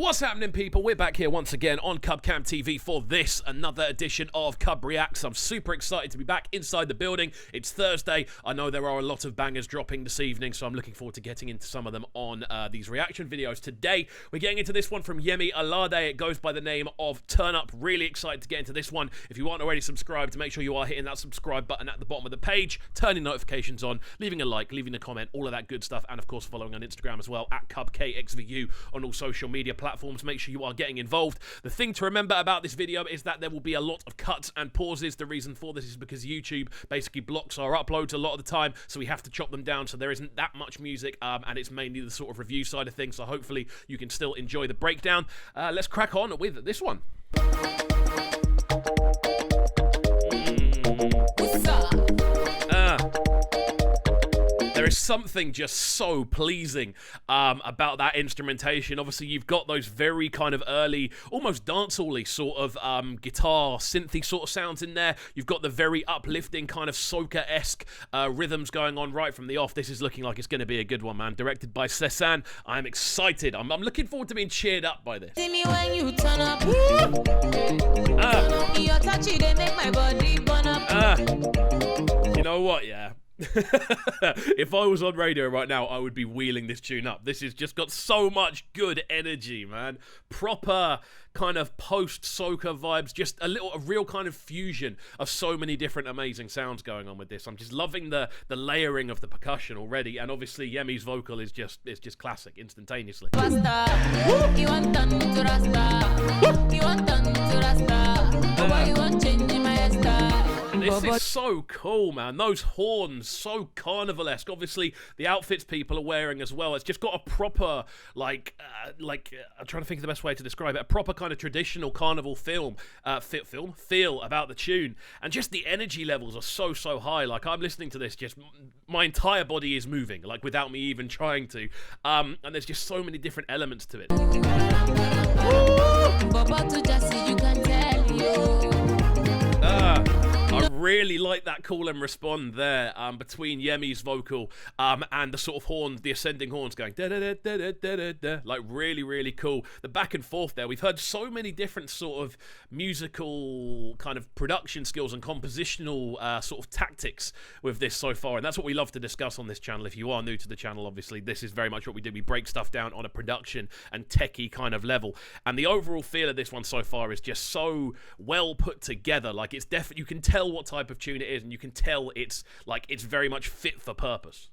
What's happening, people? We're back here once again on CubCamTV for this, another edition of CubReacts. I'm super excited to be back inside the building. It's Thursday. I know there are a lot of bangers dropping this evening, so I'm looking forward to getting into some of them on these reaction videos. Today, we're getting into this one from Yemi Alade. It goes by the name of Turn Up. Really excited to get into this one. If you aren't already subscribed, make sure you are hitting that subscribe button at the bottom of the page, turning notifications on, leaving a like, leaving a comment, all of that good stuff, and of course following on Instagram as well, at KXVU on all social media platforms. Make sure you are getting involved. The thing to remember about this video is that there will be a lot of cuts and pauses. The reason for this is because YouTube basically blocks our uploads a lot of the time, so we have to chop them down so there isn't that much music, and it's mainly the sort of review side of things, so hopefully you can still enjoy the breakdown. Let's crack on with this one. There is something just so pleasing about that instrumentation. Obviously, you've got those very kind of early, almost dancehall-y sort of guitar, synthy sort of sounds in there. You've got the very uplifting kind of soca-esque rhythms going on right from the off. This is looking like it's going to be a good one, man. Directed by Cezanne. I'm excited. I'm looking forward to being cheered up by this. See me when you turn up. Your touchy, they make my body burn up. You know what, yeah? If I was on radio right now, I would be wheeling this tune up. This has just got so much good energy, man. Proper kind of post-soca vibes, just a real kind of fusion of so many different amazing sounds going on with this. I'm just loving the layering of the percussion already, and obviously Yemi's vocal is just classic instantaneously. This is so cool, man. Those horns, so carnivalesque. Obviously, the outfits people are wearing as well. It's just got a proper, I'm trying to think of the best way to describe it, a proper kind of traditional carnival feel about the tune. And just the energy levels are so high. Like, I'm listening to this, just my entire body is moving, like, without me even trying to. And there's just so many different elements to it. I really like that call and respond there between Yemi's vocal and the sort of horns, the ascending horns going da da da da da da da, like really cool. The back and forth there. We've heard so many different sort of musical kind of production skills and compositional sort of tactics with this so far, and that's what we love to discuss on this channel. If you are new to the channel, obviously this is very much what we do. We break stuff down on a production and techie kind of level, and the overall feel of this one so far is just so well put together. Like, it's definitely, you can tell what type of tune it is, and you can tell it's very much fit for purpose.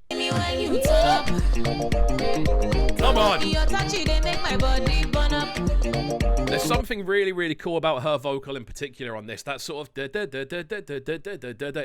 Come on. There's something really cool about her vocal in particular on this. That sort of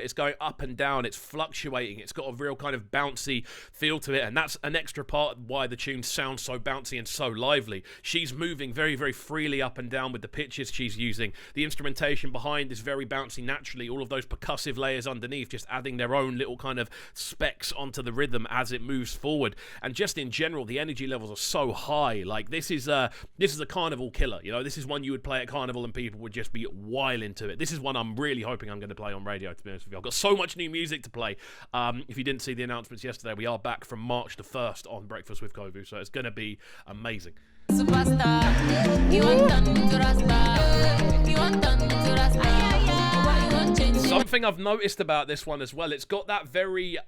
it's going up and down, it's fluctuating, it's got a real kind of bouncy feel to it, and that's an extra part why the tune sounds so bouncy and so lively. She's moving very freely up and down with the pitches she's using. The instrumentation behind is very bouncy naturally. All of those percussive layers underneath just adding their own little kind of specks onto the rhythm as it moves forward, and just in general the energy levels are so high. Like, this is a carnival killer, you know. This is one you would play at carnival and people would just be wild into it. This is one I'm really hoping I'm going to play on radio, to be honest with you. I've got so much new music to play. If you didn't see the announcements yesterday, we are back from March the 1st on Breakfast with Kovu, so it's going to be amazing. Something I've noticed about this one as well, it's got that very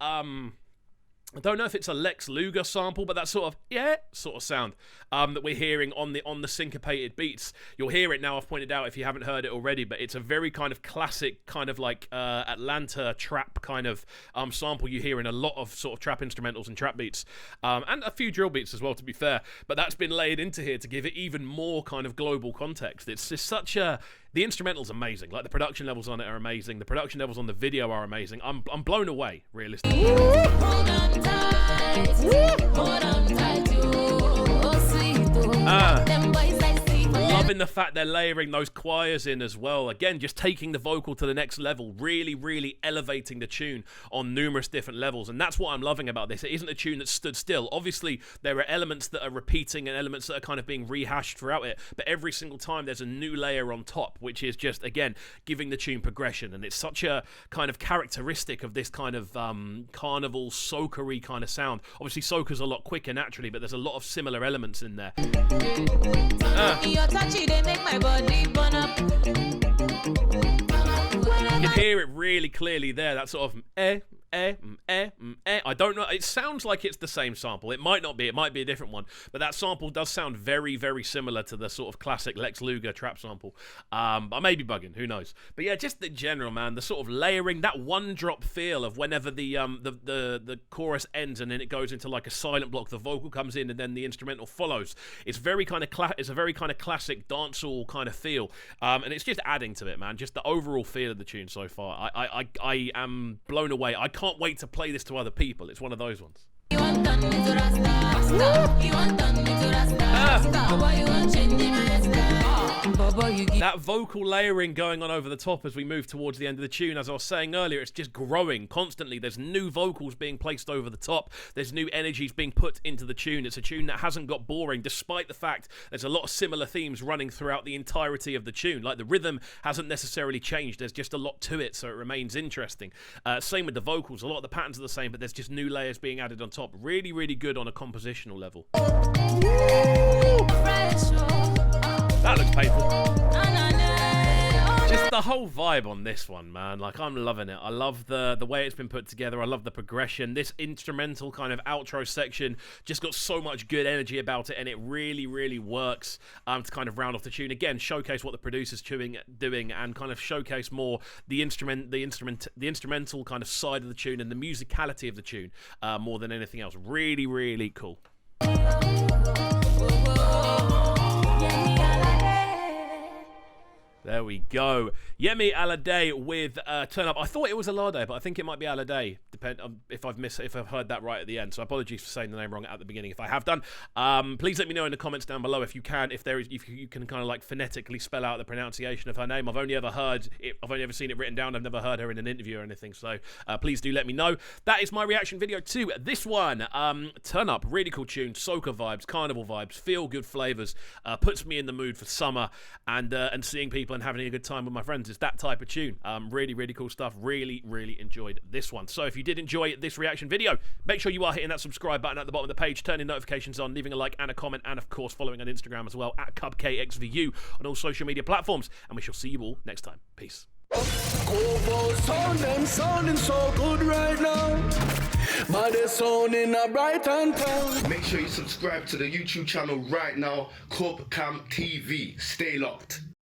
I don't know if it's a Lex Luger sample, but that sort of sound that we're hearing on the syncopated beats. You'll hear it now, I've pointed out, if you haven't heard it already, but it's a very kind of classic kind of like Atlanta trap kind of sample you hear in a lot of sort of trap instrumentals and trap beats, and a few drill beats as well, to be fair, but that's been laid into here to give it even more kind of global context. It's just such a... The instrumental's amazing. Like, the production levels on it are amazing. The production levels on the video are amazing. I'm blown away, realistically. Hold on tight. Hold on tight. Oh, sweet. Love loving the fact they're layering those choirs in as well. Again, just taking the vocal to the next level, really, really elevating the tune on numerous different levels. And that's what I'm loving about this. It isn't a tune that stood still. Obviously, there are elements that are repeating and elements that are kind of being rehashed throughout it. But every single time there's a new layer on top, which is just, again, giving the tune progression. And it's such a kind of characteristic of this kind of carnival, soca-y kind of sound. Obviously, soca's a lot quicker naturally, but there's a lot of similar elements in there. Your touchy, they make my body burn up. You can hear it really clearly there, that sort of I don't know, it sounds like it's the same sample. It might not be, it might be a different one, but that sample does sound very, very similar to the sort of classic Lex Luger trap sample. I may be bugging, who knows. But yeah, just the general, man, the sort of layering, that one drop feel of whenever the chorus ends and then it goes into like a silent block, the vocal comes in and then the instrumental follows. It's very kind of it's a very kind of classic dancehall kind of feel, and it's just adding to it, man. Just the overall feel of the tune so far. I am blown away. I can't wait to play this to other people. It's one of those ones. You want done me to Rasta. You want done me to Rasta. Boy, you want change my style. Bobo, you give. That vocal layering going on over the top as we move towards the end of the tune. As I was saying earlier, it's just growing constantly. There's new vocals being placed over the top. There's new energies being put into the tune. It's a tune that hasn't got boring, despite the fact there's a lot of similar themes running throughout the entirety of the tune. Like, the rhythm hasn't necessarily changed. There's just a lot to it, so it remains interesting. Same with the vocals. A lot of the patterns are the same, but there's just new layers being added on top. Really, really good on a compositional level. That looks painful. Just the whole vibe on this one, man. Like, I'm loving it. I love the way it's been put together. I love the progression. This instrumental kind of outro section just got so much good energy about it, and it really, really works to kind of round off the tune. Again, showcase what the producer's doing, and kind of showcase more the instrumental kind of side of the tune and the musicality of the tune more than anything else. Really, really cool. There we go. Yemi Alade with Turn Up. I thought it was Alade, but I think it might be Alade. Depend if I've heard that right at the end. So apologies for saying the name wrong at the beginning if I have done. Please let me know in the comments down below if you can, if you can kind of like phonetically spell out the pronunciation of her name. I've only ever heard it. I've only ever seen it written down. I've never heard her in an interview or anything. So please do let me know. That is my reaction video to this one. Turn Up, really cool tune, soca vibes, carnival vibes, feel good flavors. Puts me in the mood for summer and seeing people and having a good time with my friends. It's that type of tune. Really, really cool stuff. Really, really enjoyed this one. So if you did enjoy this reaction video, make sure you are hitting that subscribe button at the bottom of the page, turning notifications on, leaving a like and a comment, and of course following on Instagram as well at KXVU on all social media platforms. And we shall see you all next time. Peace. Sounding so good right now. But they're sounding a bright and town. Make sure you subscribe to the YouTube channel right now, CubCamTV. Stay locked.